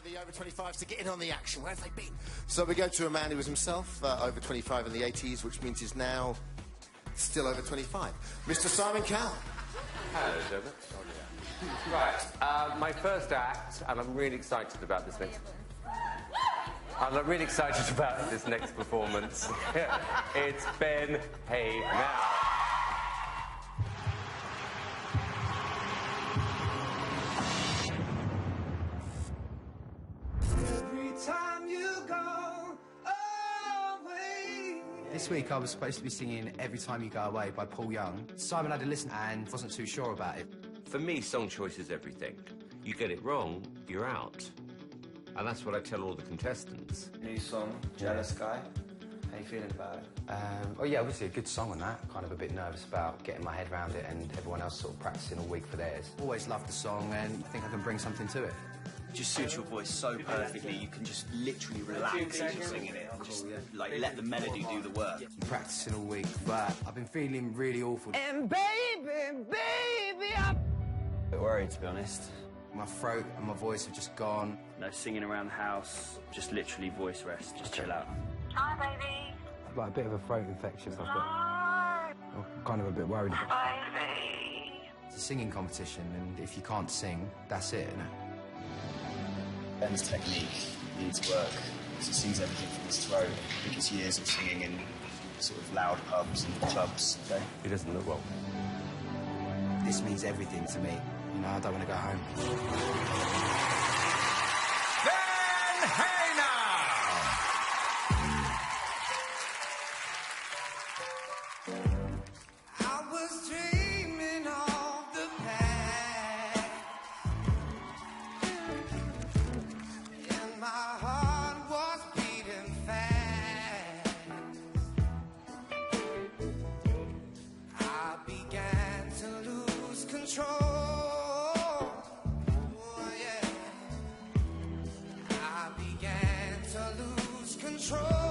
the over 25s to get in on the action. Where have they been? So we go to a man who was himself over 25 in the 80s, which means he's now still over 25. Mr. Simon Cowell. Hello, Dermot. Right, my first act, and I'm really excited about this next... I'm really excited about this next performance. It's Ben Haenow. This week I was supposed to be singing Every Time You Go Away by Paul Young. Simon had a listen and wasn't too sure about it. For me, song choice is everything. You get it wrong, you're out. And that's what I tell all the contestants. New song, Jealous Guy. How you feeling about it? Oh yeah, obviously a good song on that. Kind of a bit nervous about getting my head around it and everyone else sort of practicing all week for theirs. Always loved the song and think I can bring something to it. Just suits your voice so perfectly, you can just literally relax as you're singing it. Just, like, let the melody do the work. I'm practicing all week, but I've been feeling really awful. And baby, I'm... A bit worried, to be honest. My throat and my voice have just gone. No singing around the house, just literally voice rest, just chill out. Hi, baby. I've got a bit of a throat infection. I'm kind of a bit worried. Baby. It's a singing competition, and if you can't sing, that's it, isn't it? Ben's technique needs work. He sings everything from his throat. I think it's years of singing in sort of loud pubs and clubs. Okay? He doesn't look well. This means everything to me. You know, I don't want to go home. Ben Haenow! I was dreaming of the past, and my heart was beating fast. I began to lose control. Oh, yeah. I began to lose control.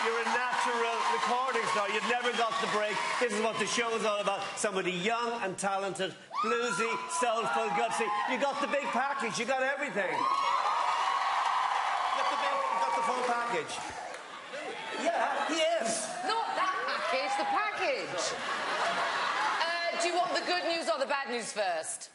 You're a natural recording star. You've never got the break. This is what the show is all about. Somebody young and talented, bluesy, soulful, gutsy. You got the big package. You got everything. You got the full package. Yeah, he is. Not that package, the package. Do you want the good news or the bad news first?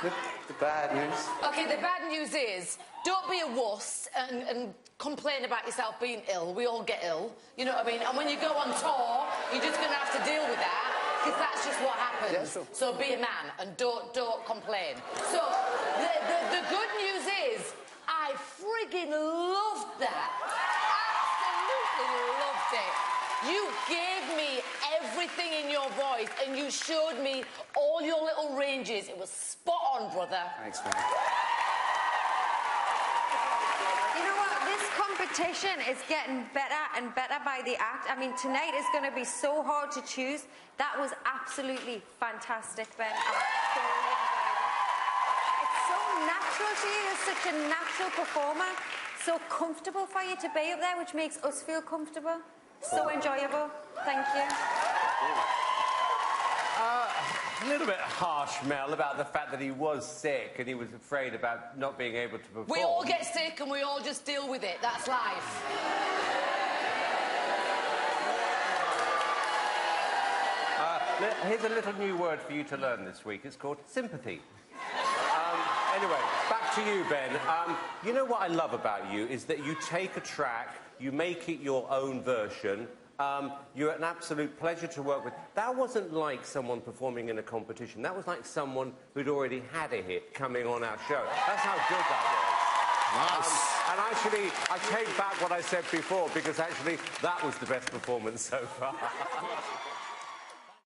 The bad news. Okay, the bad news is, don't be a wuss and complain about yourself being ill. We all get ill, you know what I mean? And when you go on tour, you're just going to have to deal with that, because that's just what happens. Yeah, sure. So be a man and don't complain. So the good news is, I friggin' loved that. Absolutely loved it. You gave me everything in your voice and you showed me all your little ranges. It was spot on, brother. Thanks, man. You know what? This competition is getting better and better by the act. I mean, tonight is going to be so hard to choose. That was absolutely fantastic, Ben. I thoroughly enjoyed it. It's so natural to you. You're such a natural performer. So comfortable for you to be up there, which makes us feel comfortable. So enjoyable. Thank you. A little bit harsh, Mel, about the fact that he was sick and he was afraid about not being able to perform. We all get sick and we all just deal with it. That's life. Here's a little new word for you to learn this week. It's called sympathy. Anyway, back to you, Ben. You know what I love about you is that you take a track, you make it your own version. You're an absolute pleasure to work with. That wasn't like someone performing in a competition. That was like someone who'd already had a hit coming on our show. That's how good that was. Nice. And actually, I take back what I said before, because actually that was the best performance so far.